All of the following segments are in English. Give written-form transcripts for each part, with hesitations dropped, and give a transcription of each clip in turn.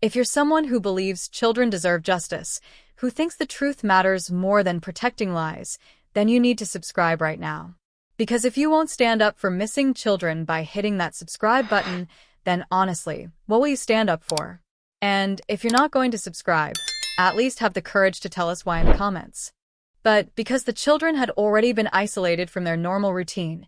If you're someone who believes children deserve justice, who thinks the truth matters more than protecting lies, then you need to subscribe right now. Because if you won't stand up for missing children by hitting that subscribe button, then honestly, what will you stand up for? And if you're not going to subscribe, at least have the courage to tell us why in the comments. But because the children had already been isolated from their normal routine,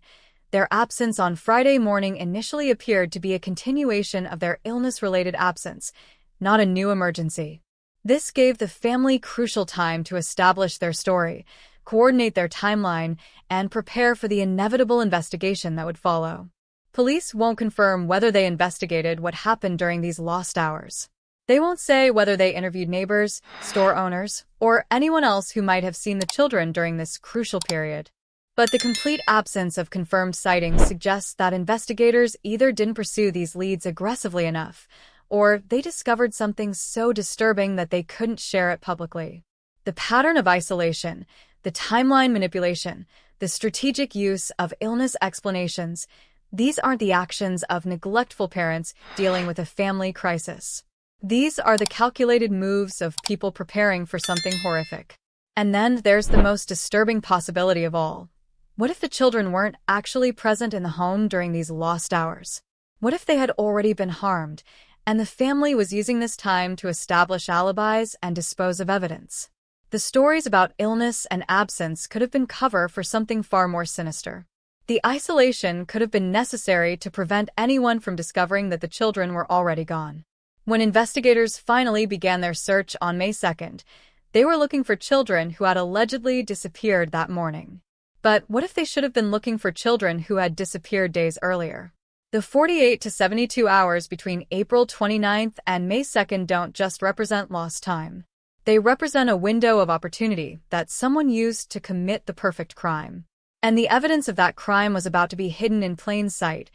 their absence on Friday morning initially appeared to be a continuation of their illness-related absence, not a new emergency. This gave the family crucial time to establish their story, coordinate their timeline, and prepare for the inevitable investigation that would follow. Police won't confirm whether they investigated what happened during these lost hours. They won't say whether they interviewed neighbors, store owners, or anyone else who might have seen the children during this crucial period. But the complete absence of confirmed sightings suggests that investigators either didn't pursue these leads aggressively enough, or they discovered something so disturbing that they couldn't share it publicly. The pattern of isolation, the timeline manipulation, the strategic use of illness explanations, these aren't the actions of neglectful parents dealing with a family crisis. These are the calculated moves of people preparing for something horrific. And then there's the most disturbing possibility of all. What if the children weren't actually present in the home during these lost hours? What if they had already been harmed, and the family was using this time to establish alibis and dispose of evidence? The stories about illness and absence could have been cover for something far more sinister. The isolation could have been necessary to prevent anyone from discovering that the children were already gone. When investigators finally began their search on May 2nd, they were looking for children who had allegedly disappeared that morning. But what if they should have been looking for children who had disappeared days earlier? The 48 to 72 hours between April 29th and May 2nd don't just represent lost time. They represent a window of opportunity that someone used to commit the perfect crime. And the evidence of that crime was about to be hidden in plain sight,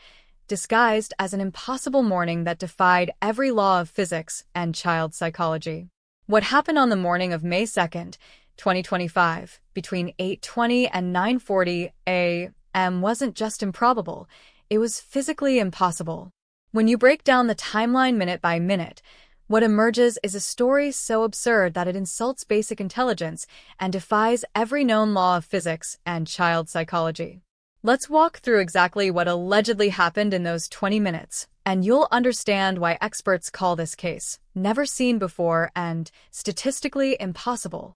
disguised as an impossible morning that defied every law of physics and child psychology. What happened on the morning of May 2nd, 2025, between 8:20 and 9:40 a.m. wasn't just improbable, it was physically impossible. When you break down the timeline minute by minute, what emerges is a story so absurd that it insults basic intelligence and defies every known law of physics and child psychology. Let's walk through exactly what allegedly happened in those 20 minutes, and you'll understand why experts call this case never seen before and statistically impossible.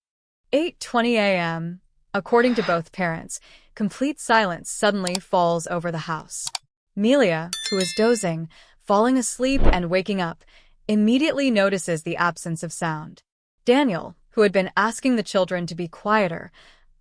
8:20 a.m. According to both parents, complete silence suddenly falls over the house. Melia, who is dozing, falling asleep and waking up, immediately notices the absence of sound. Daniel, who had been asking the children to be quieter,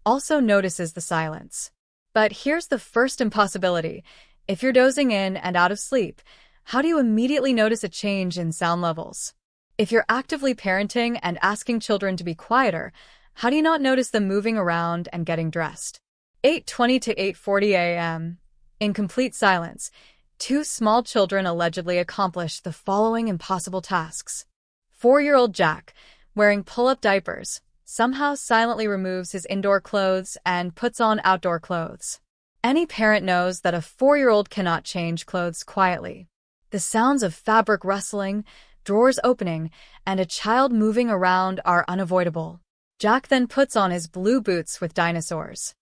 also notices the silence. But here's the first impossibility. If you're dozing in and out of sleep, how do you immediately notice a change in sound levels? If you're actively parenting and asking children to be quieter, how do you not notice them moving around and getting dressed? 8:20 to 8:40 a.m. In complete silence, two small children allegedly accomplished the following impossible tasks. 4-year-old Jack, wearing pull-up diapers, somehow silently removes his indoor clothes and puts on outdoor clothes. Any parent knows that a 4-year-old cannot change clothes quietly. The sounds of fabric rustling, drawers opening, and a child moving around are unavoidable. Jack then puts on his blue boots with dinosaurs.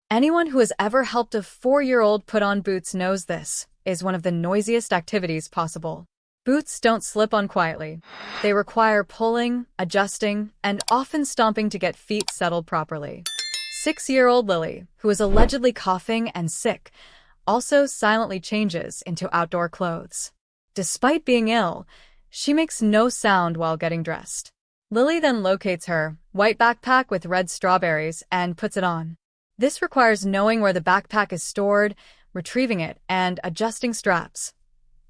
Anyone who has ever helped a 4-year-old put on boots knows this is one of the noisiest activities possible. Boots don't slip on quietly. They require pulling, adjusting, and often stomping to get feet settled properly. 6-year-old Lilly, who is allegedly coughing and sick, also silently changes into outdoor clothes. Despite being ill, she makes no sound while getting dressed. Lilly then locates her white backpack with red strawberries and puts it on. This requires knowing where the backpack is stored, retrieving it, and adjusting straps,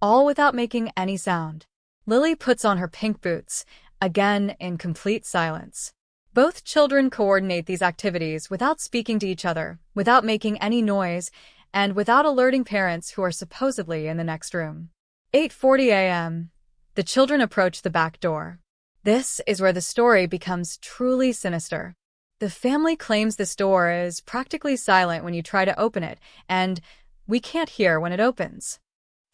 all without making any sound. Lilly puts on her pink boots, again in complete silence. Both children coordinate these activities without speaking to each other, without making any noise, and without alerting parents who are supposedly in the next room. 8:40 a.m. The children approach the back door. This is where the story becomes truly sinister. The family claims this door is practically silent when you try to open it, and we can't hear when it opens.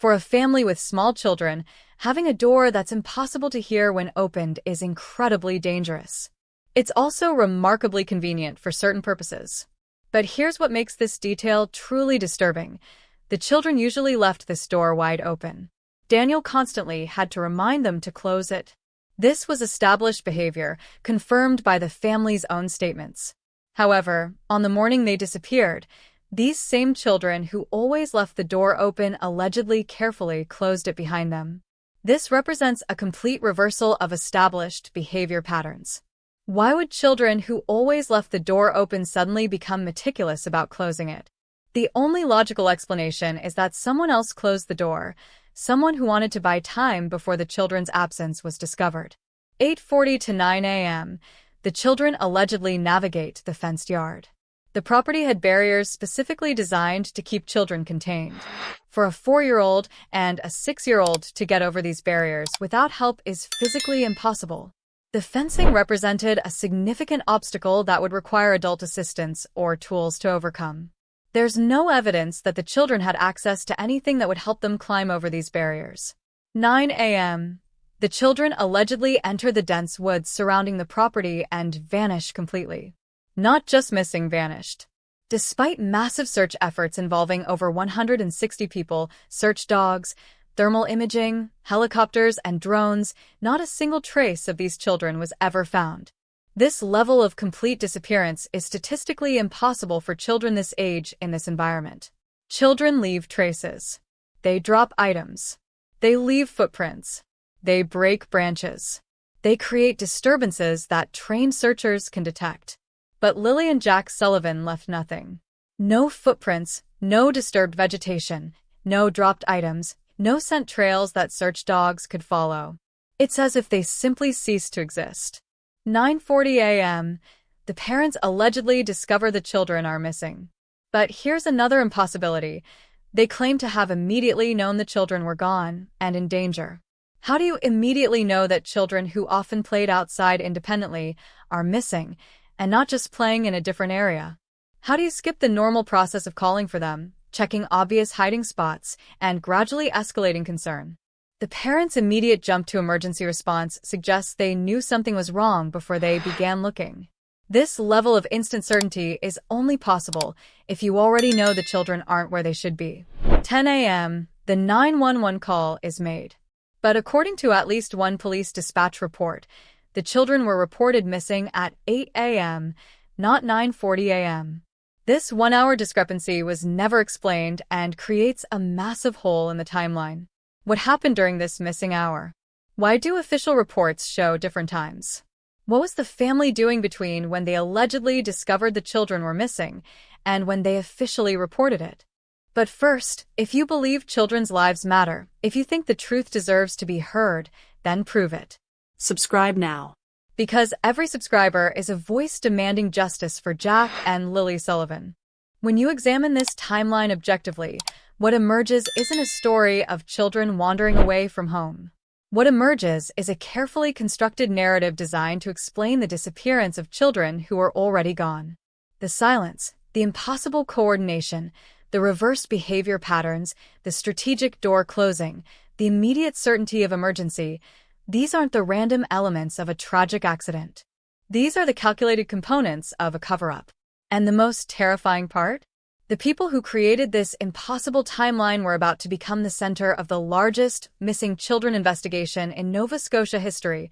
For a family with small children, having a door that's impossible to hear when opened is incredibly dangerous. It's also remarkably convenient for certain purposes. But here's what makes this detail truly disturbing. The children usually left this door wide open. Daniel constantly had to remind them to close it. This was established behavior, confirmed by the family's own statements. However, on the morning they disappeared, these same children who always left the door open allegedly carefully closed it behind them. This represents a complete reversal of established behavior patterns. Why would children who always left the door open suddenly become meticulous about closing it? The only logical explanation is that someone else closed the door, someone who wanted to buy time before the children's absence was discovered. 8:40 to 9 a.m., the children allegedly navigate the fenced yard. The property had barriers specifically designed to keep children contained. For a 4-year-old and a 6-year-old to get over these barriers without help is physically impossible. The fencing represented a significant obstacle that would require adult assistance or tools to overcome. There's no evidence that the children had access to anything that would help them climb over these barriers. 9 a.m. The children allegedly enter the dense woods surrounding the property and vanish completely. Not just missing, vanished. Despite massive search efforts involving over 160 people, search dogs, thermal imaging, helicopters, and drones, not a single trace of these children was ever found. This level of complete disappearance is statistically impossible for children this age in this environment. Children leave traces. They drop items. They leave footprints. They break branches. They create disturbances that trained searchers can detect. But Lilly and Jack Sullivan left nothing. No footprints, no disturbed vegetation, no dropped items, no scent trails that search dogs could follow. It's as if they simply ceased to exist. 9:40 a.m., the parents allegedly discover the children are missing. But here's another impossibility. They claim to have immediately known the children were gone and in danger. How do you immediately know that children who often played outside independently are missing, and not just playing in a different area? How do you skip the normal process of calling for them, checking obvious hiding spots, and gradually escalating concern? The parents' immediate jump to emergency response suggests they knew something was wrong before they began looking. This level of instant certainty is only possible if you already know the children aren't where they should be. 10 a.m., the 911 call is made. But according to at least one police dispatch report, the children were reported missing at 8 a.m., not 9:40 a.m. This 1-hour discrepancy was never explained and creates a massive hole in the timeline. What happened during this missing hour? Why do official reports show different times? What was the family doing between when they allegedly discovered the children were missing and when they officially reported it? But first, if you believe children's lives matter, if you think the truth deserves to be heard, then prove it. Subscribe now. Because every subscriber is a voice demanding justice for Jack and Lilly Sullivan. When you examine this timeline objectively, what emerges isn't a story of children wandering away from home. What emerges is a carefully constructed narrative designed to explain the disappearance of children who are already gone. The silence, the impossible coordination, the reversed behavior patterns, the strategic door closing, the immediate certainty of emergency, these aren't the random elements of a tragic accident. These are the calculated components of a cover-up. And the most terrifying part? The people who created this impossible timeline were about to become the center of the largest missing children investigation in Nova Scotia history,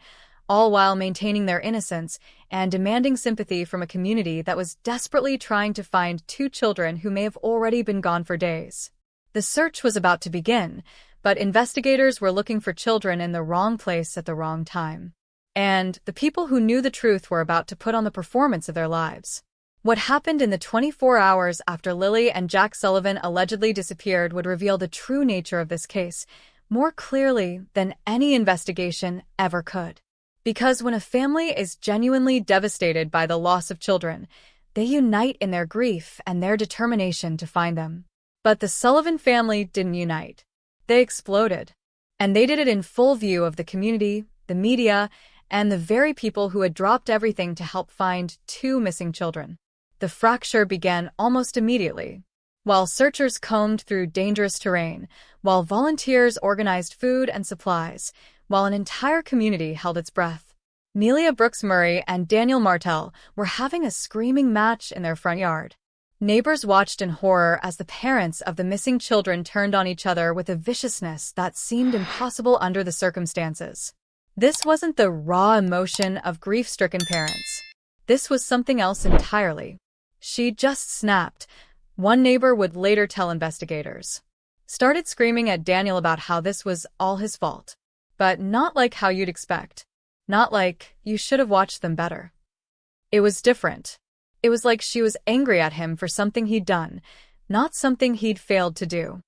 all while maintaining their innocence and demanding sympathy from a community that was desperately trying to find 2 children who may have already been gone for days. The search was about to begin, but investigators were looking for children in the wrong place at the wrong time. And the people who knew the truth were about to put on the performance of their lives. What happened in the 24 hours after Lilly and Jack Sullivan allegedly disappeared would reveal the true nature of this case more clearly than any investigation ever could. Because when a family is genuinely devastated by the loss of children, they unite in their grief and their determination to find them. But the Sullivan family didn't unite. They exploded. And they did it in full view of the community, the media, and the very people who had dropped everything to help find 2 missing children. The fracture began almost immediately. while searchers combed through dangerous terrain, while volunteers organized food and supplies, while an entire community held its breath. Melia Brooks Murray and Daniel Martell were having a screaming match in their front yard. Neighbors watched in horror as the parents of the missing children turned on each other with a viciousness that seemed impossible under the circumstances. This wasn't the raw emotion of grief-stricken parents. This was something else entirely. She just snapped, one neighbor would later tell investigators. Started screaming at Daniel about how this was all his fault. But not like how you'd expect. Not like, you should have watched them better. It was different. It was like she was angry at him for something he'd done, not something he'd failed to do.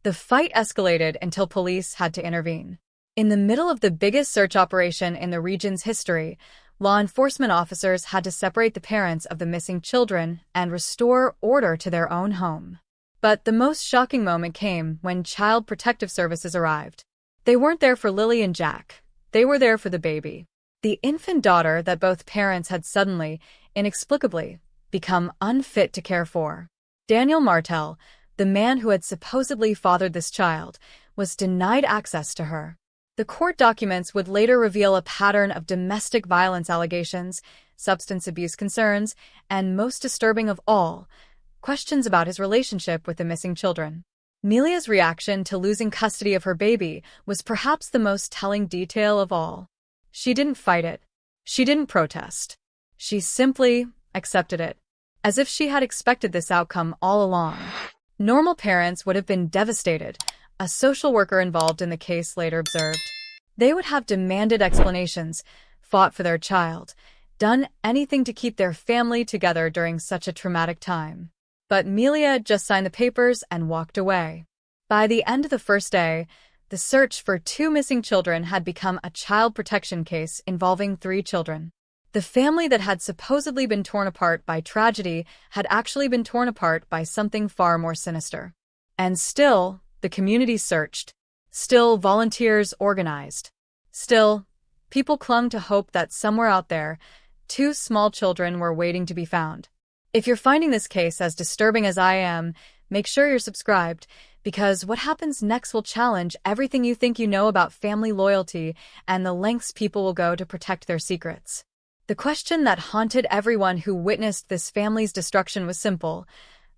The fight escalated until police had to intervene. In the middle of the biggest search operation in the region's history, law enforcement officers had to separate the parents of the missing children and restore order to their own home. But the most shocking moment came when Child Protective Services arrived. They weren't there for Lily and Jack. They were there for the baby. The infant daughter that both parents had suddenly, inexplicably, become unfit to care for. Daniel Martell, the man who had supposedly fathered this child, was denied access to her. The court documents would later reveal a pattern of domestic violence allegations, substance abuse concerns, and most disturbing of all, questions about his relationship with the missing children. Melia's reaction to losing custody of her baby was perhaps the most telling detail of all. She didn't fight it. She didn't protest. She simply accepted it, as if she had expected this outcome all along. Normal parents would have been devastated, a social worker involved in the case later observed. They would have demanded explanations, fought for their child, done anything to keep their family together during such a traumatic time. But Melia just signed the papers and walked away. By the end of the first day, the search for 2 missing children had become a child protection case involving 3 children. The family that had supposedly been torn apart by tragedy had actually been torn apart by something far more sinister. And still, the community searched. Still, volunteers organized. Still, people clung to hope that somewhere out there, 2 small children were waiting to be found. If you're finding this case as disturbing as I am, make sure you're subscribed, because what happens next will challenge everything you think you know about family loyalty and the lengths people will go to protect their secrets. The question that haunted everyone who witnessed this family's destruction was simple.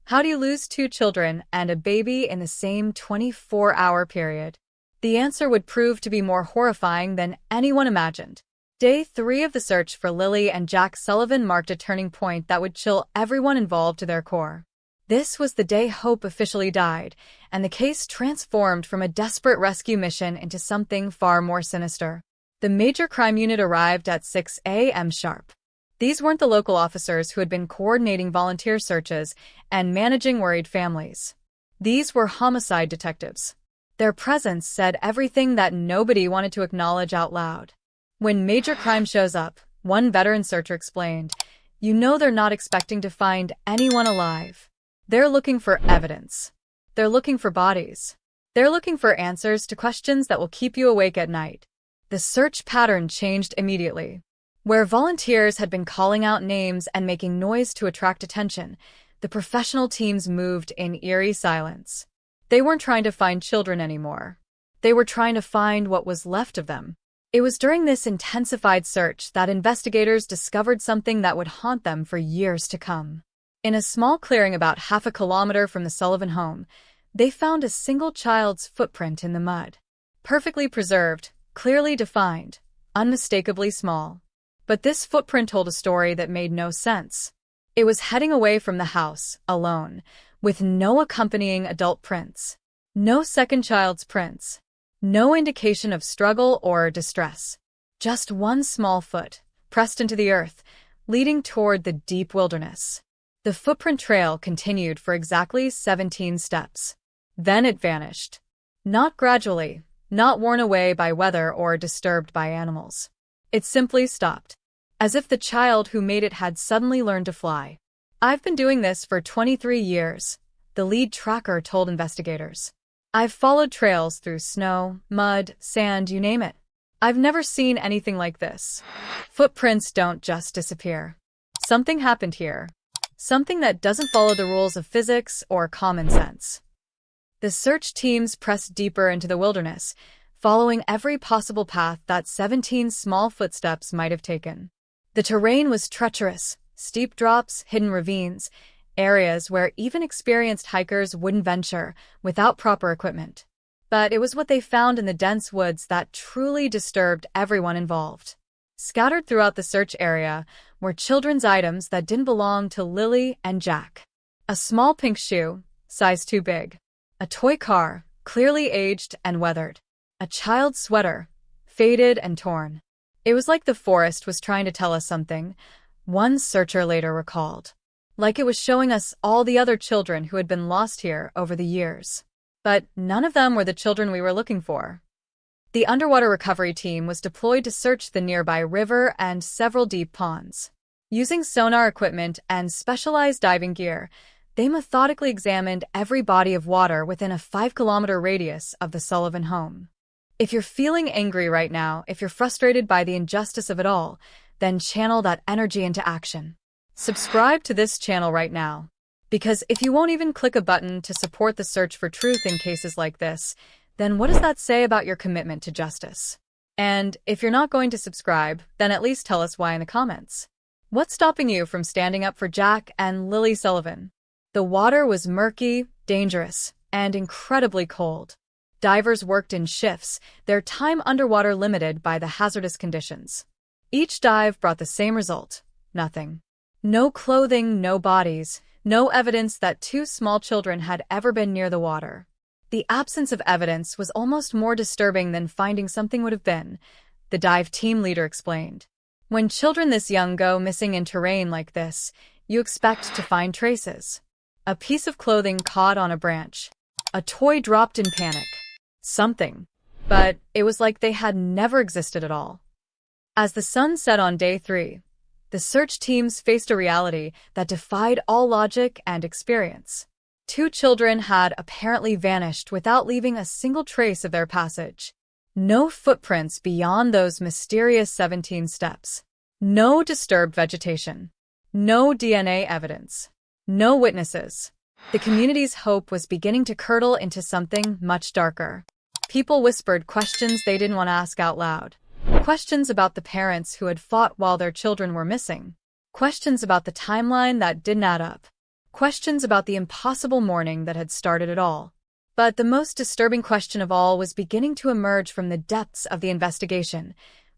How do you lose 2 children and a baby in the same 24-hour period? The answer would prove to be more horrifying than anyone imagined. Day 3 of the search for Lily and Jack Sullivan marked a turning point that would chill everyone involved to their core. This was the day hope officially died, and the case transformed from a desperate rescue mission into something far more sinister. The major crime unit arrived at 6 a.m. sharp. These weren't the local officers who had been coordinating volunteer searches and managing worried families. These were homicide detectives. Their presence said everything that nobody wanted to acknowledge out loud. When major crime shows up, one veteran searcher explained, you know they're not expecting to find anyone alive. They're looking for evidence. They're looking for bodies. They're looking for answers to questions that will keep you awake at night. The search pattern changed immediately. Where volunteers had been calling out names and making noise to attract attention, the professional teams moved in eerie silence. They weren't trying to find children anymore. They were trying to find what was left of them. It was during this intensified search that investigators discovered something that would haunt them for years to come. In a small clearing about half a kilometer from the Sullivan home, they found a single child's footprint in the mud. Perfectly preserved, clearly defined, unmistakably small. But this footprint told a story that made no sense. It was heading away from the house, alone, with no accompanying adult prints. No second child's prints. No indication of struggle or distress. Just one small foot, pressed into the earth, leading toward the deep wilderness. The footprint trail continued for exactly 17 steps. Then it vanished. Not gradually, not worn away by weather or disturbed by animals. It simply stopped. As if the child who made it had suddenly learned to fly. I've been doing this for 23 years, the lead tracker told investigators. I've followed trails through snow, mud, sand, you name it. I've never seen anything like this. Footprints don't just disappear. Something happened here. something that doesn't follow the rules of physics or common sense. The search teams pressed deeper into the wilderness, following every possible path that 17 small footsteps might have taken. The terrain was treacherous, steep drops, hidden ravines, areas where even experienced hikers wouldn't venture without proper equipment. But it was what they found in the dense woods that truly disturbed everyone involved. Scattered throughout the search area were children's items that didn't belong to Lily and Jack. A small pink shoe, size too big. A toy car, clearly aged and weathered. A child's sweater, faded and torn. It was like the forest was trying to tell us something, one searcher later recalled. Like it was showing us all the other children who had been lost here over the years. But none of them were the children we were looking for. The underwater recovery team was deployed to search the nearby river and several deep ponds. Using sonar equipment and specialized diving gear, they methodically examined every body of water within a 5-kilometer radius of the Sullivan home. If you're feeling angry right now, if you're frustrated by the injustice of it all, then channel that energy into action. Subscribe to this channel right now. Because if you won't even click a button to support the search for truth in cases like this, then what does that say about your commitment to justice? And if you're not going to subscribe, then at least tell us why in the comments. What's stopping you from standing up for Jack and Lily Sullivan? The water was murky, dangerous, and incredibly cold. Divers worked in shifts, their time underwater limited by the hazardous conditions. Each dive brought the same result: nothing. No clothing, no bodies, no evidence that 2 small children had ever been near the water. The absence of evidence was almost more disturbing than finding something would have been, the dive team leader explained. When children this young go missing in terrain like this, you expect to find traces. A piece of clothing caught on a branch. A toy dropped in panic. Something. But it was like they had never existed at all. As the sun set on day 3, the search teams faced a reality that defied all logic and experience. 2 children had apparently vanished without leaving a single trace of their passage. No footprints beyond those mysterious 17 steps. No disturbed vegetation. No DNA evidence. No witnesses. The community's hope was beginning to curdle into something much darker. People whispered questions they didn't want to ask out loud. Questions about the parents who had fought while their children were missing. Questions about the timeline that didn't add up. Questions about the impossible mourning that had started it all. But the most disturbing question of all was beginning to emerge from the depths of the investigation.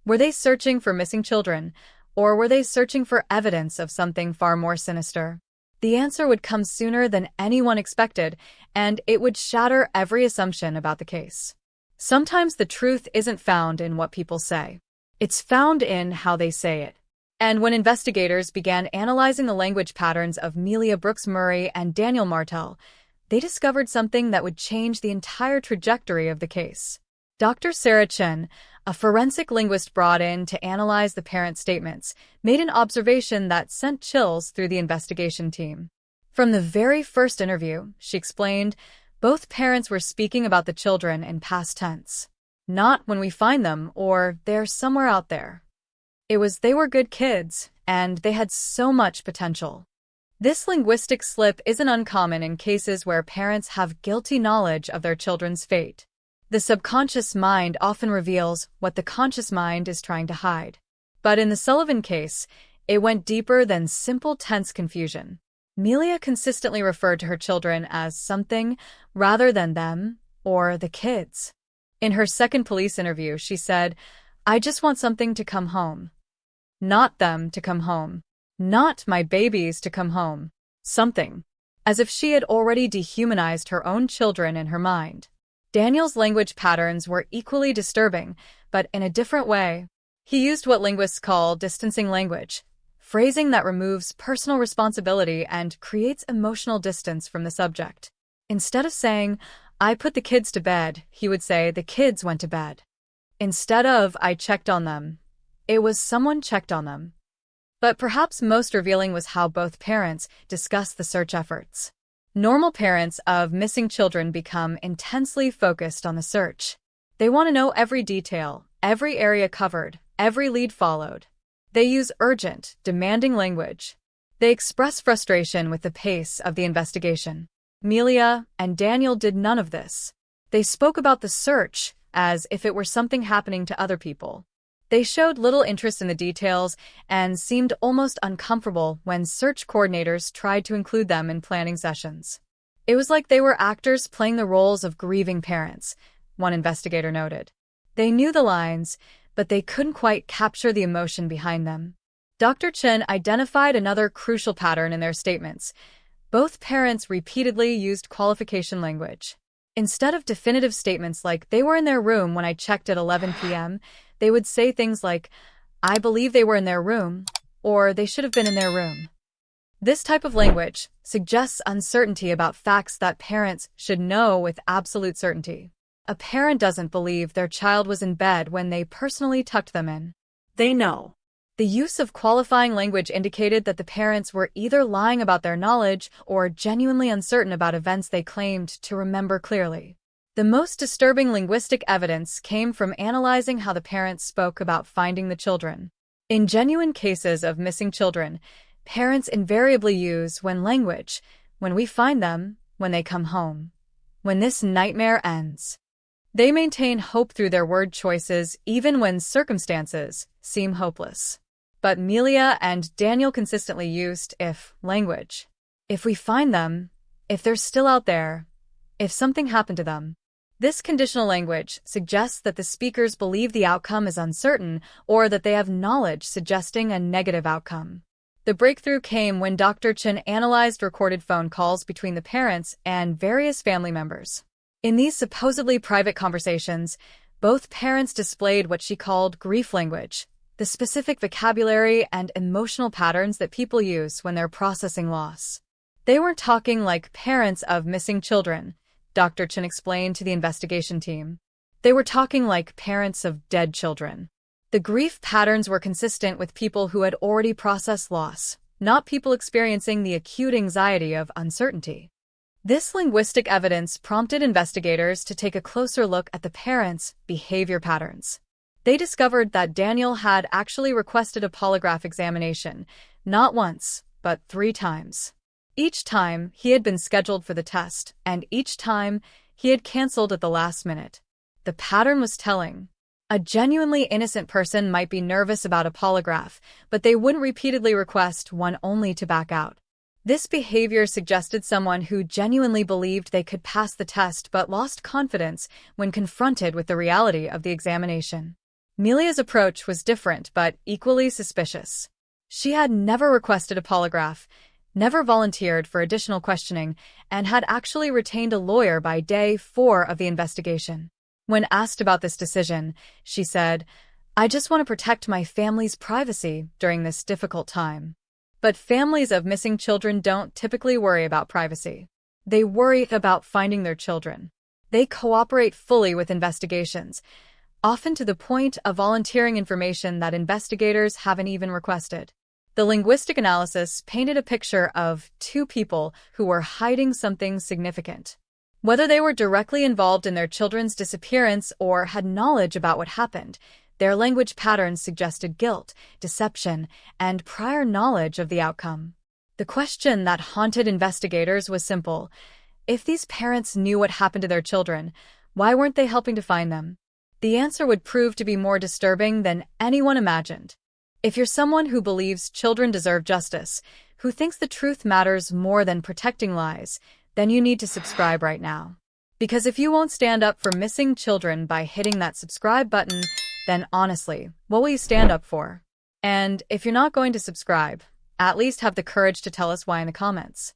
Were they searching for missing children, or were they searching for evidence of something far more sinister? The answer would come sooner than anyone expected, and it would shatter every assumption about the case. Sometimes the truth isn't found in what people say. It's found in how they say it. And when investigators began analyzing the language patterns of Melia Brooks Murray and Daniel Martel, they discovered something that would change the entire trajectory of the case. Dr. Sarah Chen, a forensic linguist brought in to analyze the parents' statements, made an observation that sent chills through the investigation team. From the very first interview, she explained, both parents were speaking about the children in past tense. Not when we find them or they're somewhere out there. It was they were good kids, and they had so much potential. This linguistic slip isn't uncommon in cases where parents have guilty knowledge of their children's fate. The subconscious mind often reveals what the conscious mind is trying to hide. But in the Sullivan case, it went deeper than simple tense confusion. Melia consistently referred to her children as something rather than them or the kids. In her second police interview, she said, "I just want something to come home. Not them to come home. Not my babies to come home. Something." As if she had already dehumanized her own children in her mind. Daniel's language patterns were equally disturbing, but in a different way. He used what linguists call distancing language, phrasing that removes personal responsibility and creates emotional distance from the subject. Instead of saying, "I put the kids to bed," he would say, "The kids went to bed." Instead of, "I checked on them," it was, "Someone checked on them." But perhaps most revealing was how both parents discussed the search efforts. Normal parents of missing children become intensely focused on the search. They want to know every detail, every area covered, every lead followed. They use urgent, demanding language. They express frustration with the pace of the investigation. Melia and Daniel did none of this. They spoke about the search as if it were something happening to other people. They showed little interest in the details and seemed almost uncomfortable when search coordinators tried to include them in planning sessions. It was like they were actors playing the roles of grieving parents, one investigator noted. They knew the lines, but they couldn't quite capture the emotion behind them. Dr. Chen identified another crucial pattern in their statements. Both parents repeatedly used qualification language. Instead of definitive statements like, "They were in their room when I checked at 11 p.m., they would say things like, "I believe they were in their room," or "They should have been in their room." This type of language suggests uncertainty about facts that parents should know with absolute certainty. A parent doesn't believe their child was in bed when they personally tucked them in. They know. The use of qualifying language indicated that the parents were either lying about their knowledge or genuinely uncertain about events they claimed to remember clearly. The most disturbing linguistic evidence came from analyzing how the parents spoke about finding the children. In genuine cases of missing children, parents invariably use when language, "when we find them, when they come home, when this nightmare ends." They maintain hope through their word choices even when circumstances seem hopeless. But Melia and Daniel consistently used if language. If we find them, if they're still out there, if something happened to them. This conditional language suggests that the speakers believe the outcome is uncertain or that they have knowledge suggesting a negative outcome. The breakthrough came when Dr. Chen analyzed recorded phone calls between the parents and various family members. In these supposedly private conversations, both parents displayed what she called grief language, the specific vocabulary and emotional patterns that people use when they're processing loss. They weren't talking like parents of missing children, Dr. Chen explained to the investigation team. They were talking like parents of dead children. The grief patterns were consistent with people who had already processed loss, not people experiencing the acute anxiety of uncertainty. This linguistic evidence prompted investigators to take a closer look at the parents' behavior patterns. They discovered that Daniel had actually requested a polygraph examination, not once, but 3 times. Each time, he had been scheduled for the test, and each time, he had canceled at the last minute. The pattern was telling. A genuinely innocent person might be nervous about a polygraph, but they wouldn't repeatedly request one only to back out. This behavior suggested someone who genuinely believed they could pass the test but lost confidence when confronted with the reality of the examination. Melia's approach was different but equally suspicious. She had never requested a polygraph, never volunteered for additional questioning, and had actually retained a lawyer by day 4 of the investigation. When asked about this decision, she said, "I just want to protect my family's privacy during this difficult time." But families of missing children don't typically worry about privacy. They worry about finding their children. They cooperate fully with investigations, often to the point of volunteering information that investigators haven't even requested. The linguistic analysis painted a picture of 2 people who were hiding something significant. Whether they were directly involved in their children's disappearance or had knowledge about what happened, their language patterns suggested guilt, deception, and prior knowledge of the outcome. The question that haunted investigators was simple. If these parents knew what happened to their children, why weren't they helping to find them? The answer would prove to be more disturbing than anyone imagined. If you're someone who believes children deserve justice, who thinks the truth matters more than protecting lies, then you need to subscribe right now. Because if you won't stand up for missing children by hitting that subscribe button, then honestly, what will you stand up for? And if you're not going to subscribe, at least have the courage to tell us why in the comments.